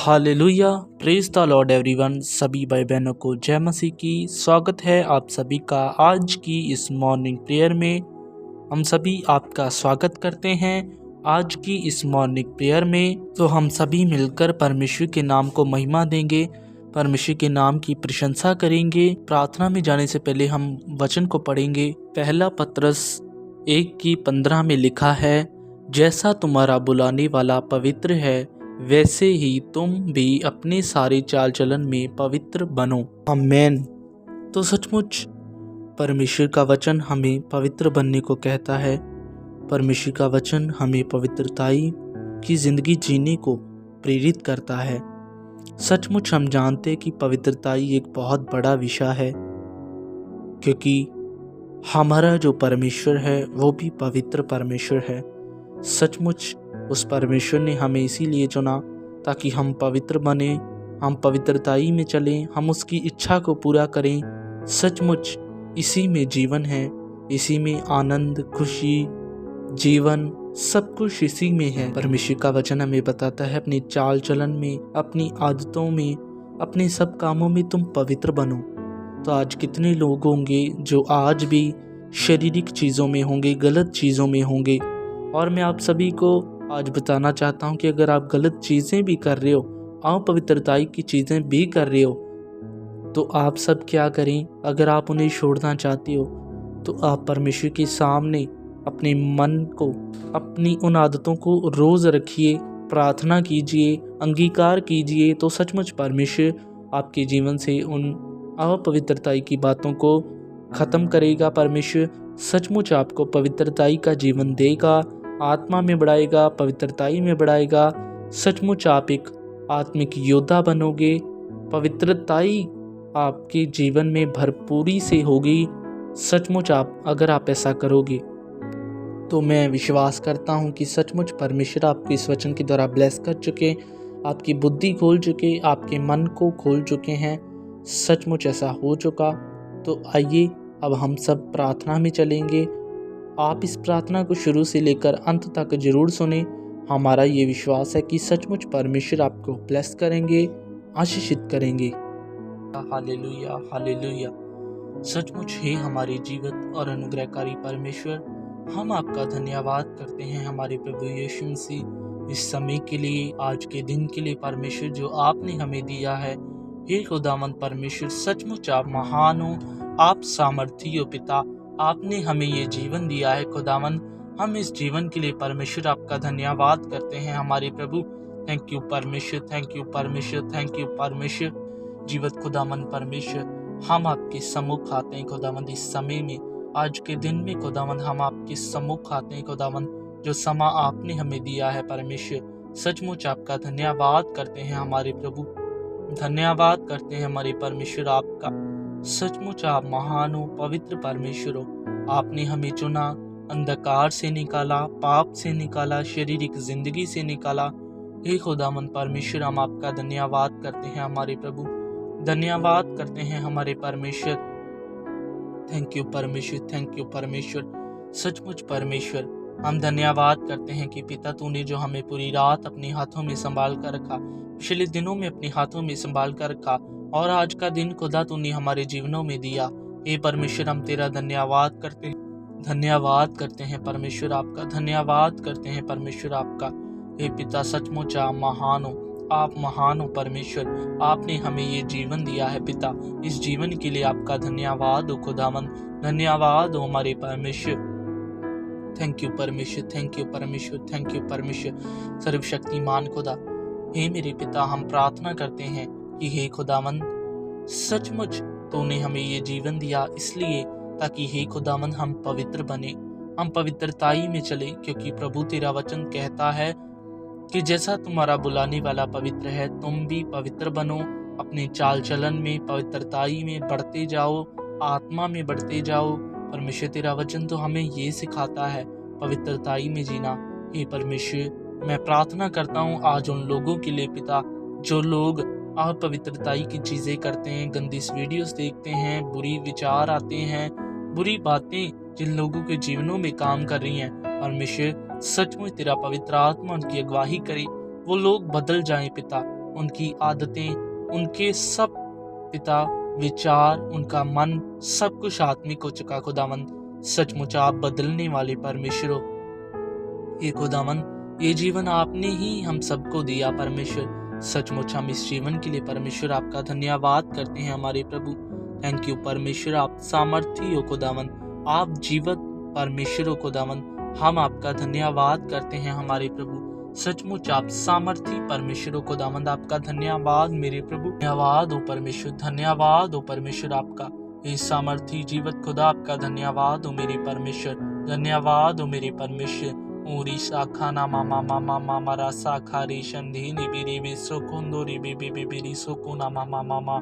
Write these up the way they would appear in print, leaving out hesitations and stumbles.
Hallelujah, praise the Lord everyone. सभी भाई बहनों को जय मसीह की। स्वागत है आप सभी का आज की इस मॉर्निंग प्रेयर में। हम सभी आपका स्वागत करते हैं आज की इस मॉर्निंग प्रेयर में। तो हम सभी मिलकर परमेश्वर के नाम को महिमा देंगे, परमेश्वर के नाम की प्रशंसा करेंगे। प्रार्थना में जाने से पहले हम वचन को पढ़ेंगे। पहला पत्रस 1:15 में लिखा है, जैसा तुम्हारा बुलाने वाला पवित्र है वैसे ही तुम भी अपने सारे चाल चलन में पवित्र बनो। आमीन। तो सचमुच परमेश्वर का वचन हमें पवित्र बनने को कहता है। परमेश्वर का वचन हमें पवित्रताई की जिंदगी जीने को प्रेरित करता है। सचमुच हम जानते हैं कि पवित्रताई एक बहुत बड़ा विषय है, क्योंकि हमारा जो परमेश्वर है वो भी पवित्र परमेश्वर है। सचमुच उस परमेश्वर ने हमें इसीलिए चुना ताकि हम पवित्र बने, हम पवित्रताई में चलें, हम उसकी इच्छा को पूरा करें। सचमुच इसी में जीवन है, इसी में आनंद, खुशी, जीवन सब कुछ इसी में है। परमेश्वर का वचन हमें बताता है अपनी चाल चलन में, अपनी आदतों में, अपने सब कामों में तुम पवित्र बनो। तो आज कितने लोग होंगे जो आज भी शारीरिक चीज़ों में होंगे, गलत चीज़ों में होंगे। और मैं आप सभी को आज बताना चाहता हूँ कि अगर आप गलत चीज़ें भी कर रहे हो, अपवित्रताई की चीज़ें भी कर रहे हो, तो आप सब क्या करें। अगर आप उन्हें छोड़ना चाहते हो तो आप परमेश्वर के सामने अपने मन को, अपनी उन आदतों को रोज़ रखिए, प्रार्थना कीजिए, अंगीकार कीजिए। तो सचमुच परमेश्वर आपके जीवन से उन अपवित्रताई की बातों को ख़त्म करेगा। परमेश्वर सचमुच आपको पवित्रताई का जीवन देगा, आत्मा में बढ़ाएगा, पवित्रताई में बढ़ाएगा। सचमुच आप एक आत्मिक योद्धा बनोगे। पवित्रताई आपके जीवन में भरपूरी से होगी। सचमुच अगर आप ऐसा करोगे तो मैं विश्वास करता हूँ कि सचमुच परमेश्वर आपको इस वचन के द्वारा ब्लेस कर चुके, आपकी बुद्धि खोल चुके, आपके मन को खोल चुके हैं। सचमुच ऐसा हो चुका। तो आइए अब हम सब प्रार्थना में चलेंगे। आप इस प्रार्थना को शुरू से लेकर अंत तक जरूर सुने। हमारा ये विश्वास है कि सचमुच परमेश्वर आपको ब्लेस करेंगे, आशीषित करेंगे। Hallelujah, hallelujah. सचमुच है हमारे जीवित और अनुग्रहकारी परमेश्वर, हम आपका धन्यवाद करते हैं हमारे प्रभु यीशु मसीह इस समय के लिए, आज के दिन के लिए परमेश्वर जो आपने हमें दिया है। हे खुदावंद परमेश्वर, सचमुच आप महान हो, आप सामर्थी हो पिता। आपने हमें ये जीवन दिया है खुदावंद, हम इस जीवन के लिए परमेश्वर आपका धन्यवाद करते हैं हमारे प्रभु। थैंक यू परमेश्वर, थैंक यू परमेश्वर, थैंक यू परमेश्वर। जीवित खुदावंद परमेश्वर, हम आपके सम्मुख आते हैं खुदावंद इस समय में, आज के दिन में खुदावंद हम आपके सम्मुख आते हैं खुदावंद। जो समा आपने हमें दिया है परमेश्वर, सचमुच आपका धन्यवाद करते हैं हमारे प्रभु, धन्यवाद करते हैं हमारे परमेश्वर आपका। सचमुच आप महान हो, पवित्र परमेश्वर हो। आपने हमें चुना, अंधकार से निकाला, पाप से निकाला, शारीरिक जिंदगी से निकाला। हे खुदावंद परमेश्वर, हम आपका धन्यवाद करते हैं हमारे प्रभु, धन्यवाद करते हैं हमारे परमेश्वर। थैंक यू परमेश्वर, थैंक यू परमेश्वर। सचमुच परमेश्वर, हम धन्यवाद करते हैं कि पिता तूने जो हमें पूरी रात अपने हाथों में संभाल कर रखा, पिछले दिनों में अपने हाथों में संभाल कर रखा, और आज का दिन खुदा तूने हमारे जीवनों में दिया। हे परमेश्वर, हम तेरा धन्यवाद करते हैं, धन्यवाद करते हैं परमेश्वर आपका, धन्यवाद करते हैं परमेश्वर आपका। हे पिता, सचमुच आप महान हो, आप महान हो परमेश्वर। आपने हमें ये जीवन दिया है पिता, इस जीवन के लिए आपका धन्यवाद हो खुदावंद, धन्यवाद हो हमारे परमेश्वर। थैंक यू परमेश्वर, थैंक यू परमेश्वर, थैंक यू परमेश्वर। सर्वशक्तिमान खुदा, हे मेरे पिता, हम प्रार्थना करते हैं कि हे खुदावंद, सचमुच तूने हमें ये जीवन दिया इसलिए ताकि हे खुदावंद हम पवित्र बने, हम पवित्रताई में चले। क्योंकि प्रभु तेरा वचन कहता है कि जैसा तुम्हारा बुलाने वाला पवित्र है, तुम भी पवित्र बनो। अपने चाल चलन में, पवित्रताई में बढ़ते जाओ, आत्मा में बढ़ते जाओ। परमेश्वर तेरा वचन तो हमें ये सिखाता है पवित्रताई में जीना। हे परमेश्वर, मैं प्रार्थना करता हूँ आज उन लोगों के लिए पिता, जो लोग अपवित्रताई की चीज़ें करते हैं, गंदी वीडियोस देखते हैं, बुरी विचार आते हैं, बुरी बातें जिन लोगों के जीवनों में काम कर रही हैं। परमेश्वर, सचमुच तेरा पवित्र आत्मा उनकी अगुवाई करे, वो लोग बदल जाएं पिता। उनकी आदतें, उनके सब पिता विचार, उनका मन, सब कुछ आत्मिक हो चुका खुदावंद। सचमुच आप बदलने वाले परमेश्वर हो। ये खुदावंद, ये जीवन आपने ही हम सबको दिया परमेश्वर। सचमुच हम इस जीवन के लिए परमेश्वर आपका धन्यवाद करते हैं हमारे प्रभु। थैंक यू परमेश्वर, आप सामर्थी हो खुदावंद, आप जीवित परमेश्वर हो खुदावंद। हम आपका धन्यवाद करते हैं हमारे प्रभु। सचमुच आप सामर्थी परमेश्वर हो खुदावंद, आपका धन्यवाद मेरे प्रभु। धन्यवाद हो परमेश्वर, धन्यवाद हो परमेश्वर आपका। हे सामर्थी जीवित खुदा, आपका धन्यवाद हो मेरे परमेश्वर, धन्यवाद हो मेरे परमेश्वर। ओरी शाखा ना मामा मामा मामा रा शाखा रे शंधे ने बेरे बे सोकुंदो रे बे बे बे बेरी सोको ना मामा मामा।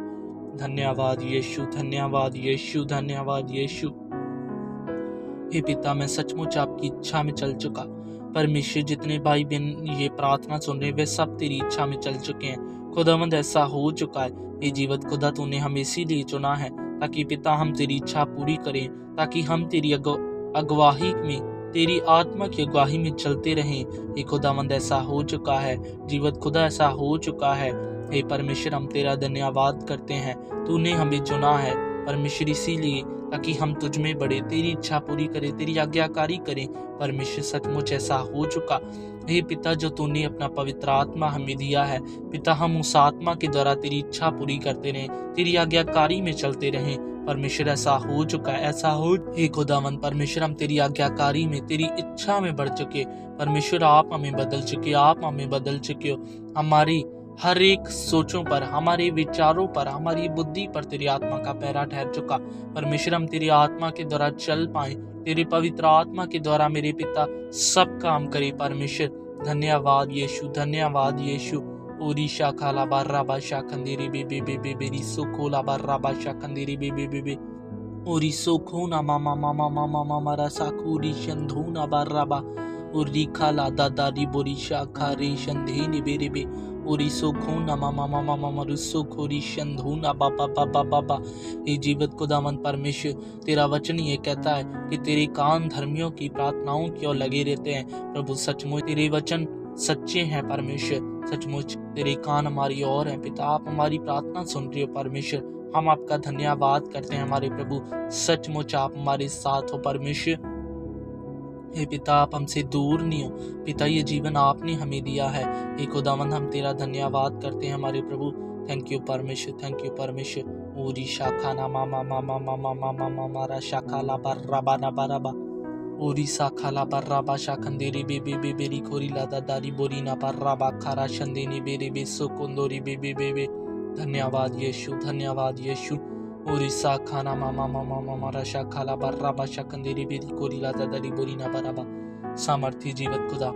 धन्यवाद यीशु, धन्यवाद यीशु, धन्यवाद यीशु। हे पिता, मैं सचमुच आपकी इच्छा में चल चुका परमेश्वर। जितने भाई बहन ये प्रार्थना सुन रहे वे सब तेरी इच्छा में चल चुके हैं खुदावंद। ऐसा हो चुका है ये जीवित खुदा, तूने हमें इसीलिए चुना है ताकि पिता हम तेरी इच्छा पूरी करें, ताकि हम तेरी अगवाही में, तेरी आत्मा की अगवाही में चलते रहें। ये खुदावंद ऐसा हो चुका है जीवित खुदा, ऐसा हो चुका है। हे परमेश्वर, हम तेरा धन्यवाद करते हैं, तूने हमें चुना है परमेश्वर इसीलिए ताकि हम तुझ में बढ़े, तेरी इच्छा पूरी करें, तेरी आज्ञाकारी करें परमेश्वर। सचमुच ऐसा हो चुका। हे पिता, जो तूने अपना पवित्र आत्मा हमें दिया है पिता, हम उस आत्मा के द्वारा तेरी इच्छा पूरी करते रहें, तेरी आज्ञाकारी में चलते रहें परमेश्वर। ऐसा हो चुका है, ऐसा हो। हे खुदावंद परमेश्वर, हम तेरी आज्ञाकारी में, तेरी इच्छा में बढ़ चुके परमेश्वर। आप हमें बदल चुके, आप हमें बदल चुके हो। हमारी हर एक सोचों पर, हमारे विचारों पर, हमारी बुद्धि पर तेरी आत्मा का पहरा ठहर चुका परमेश्वर। हम तेरी आत्मा के द्वारा चल पाए, तेरे पवित्र आत्मा के द्वारा मेरे पिता सब काम करे परमेश्वर। धन्यवाद यीशु, धन्यवाद यीशु। ओरी शाखा बार्रा बाशा खंदेरी बेबे बेबे बेरी सोखोला बार्रा बाशा खंदेरी बेबे बेबे ओरी सोखोना मामा मामा मामा मामा रसा खूरी शंधोना बार्रा बा ओरी खाला दादा री बोरी शाखा रे शंधे ने बेरे बे ओरी सोखोना मामा मामा मामा रुसो खोरी शंधोना बाबा बाबा बाबा। ये जीवित खुदावंद परमेश्वर, तेरा वचन ये कहता है कि तेरे कान धर्मियों की प्रार्थनाओं की ओर लगे रहते हैं प्रभु। सचमुच तेरे वचन सच्चे हैं परमेश्वर, सचमुच तेरे कान हमारी ओर हैं पिता। आप हमारी प्रार्थना सुन रहे हो परमेश्वर, हम आपका धन्यवाद करते हैं हमारे प्रभु। सचमुच आप हमारे साथ हो परमेश्वर। हे पिता, आप हमसे दूर नहीं हो पिता, ये जीवन आपने हमें दिया है। हे खुदावंद, हम तेरा धन्यवाद करते हैं हमारे प्रभु। थैंक यू परमेश्वर, थैंक यू परमेश्वर। ओरी शाखा ना मामा मामा मामा मामा मामा रा शाखा ला बर्रा बाना बाराबा ओरी शाखा ला बर्रा बा शाखंदेरी बेबे बेबेरी खोरी ला दादारी बोरी ना बर्रा बा खारा शंदेनी बेरे बे सोकुंदोरी बेबे बेबे। धन्यवाद यीशु, धन्यवाद यीशु। ओरी शाखा ना मामा मामा मामा रा शाखा ला बर्रा बा शाखंदेरी बेरी खोरी ला दादारी बोरी ना बराबा। सामर्थी जीवित खुदा,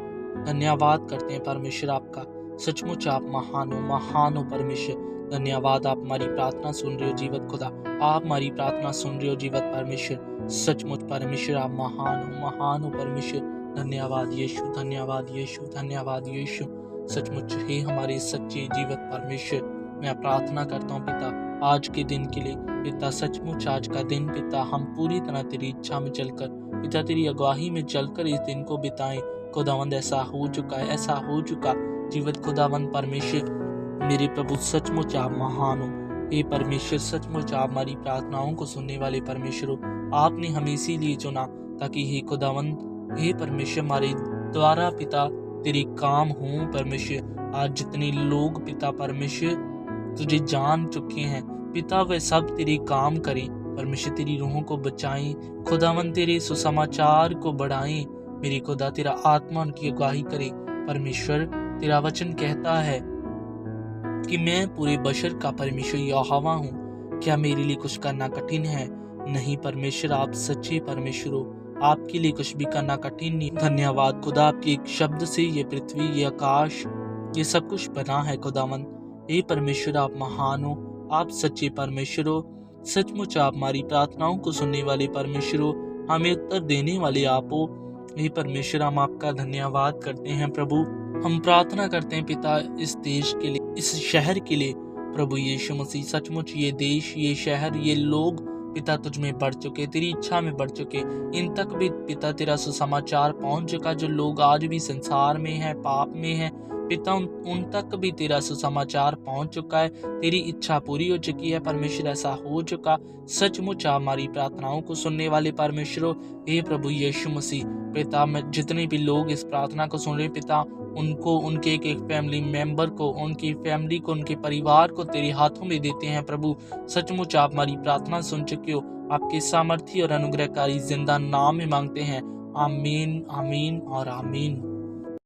धन्यवाद करते हैं परमेश्वर आपका। सचमुच आप महान हो परमेश्वर। धन्यवाद, आप हमारी प्रार्थना सुन रहे हो जीवित खुदा, आप हमारी प्रार्थना सुन रहे हो जीवित परमेश्वर। सचमुच परमेश्वर आप महान हो परमेश्वर। धन्यवाद यीशु, धन्यवाद यीशु, धन्यवाद यीशु। सचमुच हे हमारे सच्चे जीवित परमेश्वर, मैं प्रार्थना करता हूँ पिता आज के दिन के लिए पिता। सचमुच आज का दिन पिता हम पूरी तरह तेरी इच्छा में चलकर पिता, तेरी अगुवाही में चलकर इस दिन को बिताएं खुदावंद। ऐसा हो चुका है, ऐसा हो चुका जीवित खुदावंद परमेश्वर मेरे प्रभु। सचमुच आप महान हो हे परमेश्वर, सचमुच आप हमारी प्रार्थनाओं को सुनने वाले परमेश्वर हो। आपने हमें इसीलिए चुना ताकि हे खुदावंद, हे परमेश्वर, हमारे द्वारा पिता तेरे काम हों परमेश्वर। आज जितने लोग पिता परमेश्वर तुझे जान चुके हैं पिता, वे सब तेरे काम करें परमेश्वर। तेरी रूहों को बचाएं खुदावंद, तेरे सुसमाचार को बढ़ाएं मेरे खुदा। तेरा आत्मा उनकी अगुवाही करे परमेश्वर। तेरा वचन कहता है कि मैं पूरे बशर का परमेश्वर यहोवा हूँ, क्या मेरे लिए कुछ करना कठिन है? नहीं परमेश्वर, आप सच्चे परमेश्वर हो, आपके लिए कुछ भी करना कठिन नहीं। धन्यवाद खुदा, आपके एक शब्द से ये पृथ्वी, ये आकाश, ये सब कुछ बना है खुदावंद। हे परमेश्वर आप महान हो, आप सच्चे परमेश्वर हो। सचमुच आप हमारी प्रार्थनाओं को सुनने वाले परमेश्वर हो, हमें उत्तर देने वाले आप हो। हे परमेश्वर, हम आपका धन्यवाद करते हैं प्रभु। हम प्रार्थना करते हैं पिता इस देश के लिए, इस शहर के लिए प्रभु यीशु मसीह। सचमुच ये देश, ये शहर, ये लोग पिता तुझ में बढ़ चुके, तेरी इच्छा में बढ़ चुके। इन तक भी पिता तेरा सुसमाचार पहुंच चुका। जो लोग आज भी संसार में हैं, पाप में हैं पिता उन तक भी तेरा सुसमाचार पहुंच चुका है, तेरी इच्छा पूरी हो चुकी है परमेश्वर, ऐसा हो चुका। सचमुच हमारी प्रार्थनाओं को सुनने वाले परमेश्वरों, हे प्रभु यीशु मसीह पिता, मैं जितने भी लोग इस प्रार्थना को सुन रहे पिता, उनको, उनके एक एक फैमिली मेंबर को, उनकी फैमिली को, उनके परिवार को तेरे हाथों में देते हैं प्रभु। सचमुच आप हमारी प्रार्थना सुन चुके हो, आपके सामर्थी और अनुग्रहकारी जिंदा नाम में मांगते हैं। आमीन, आमीन और आमीन।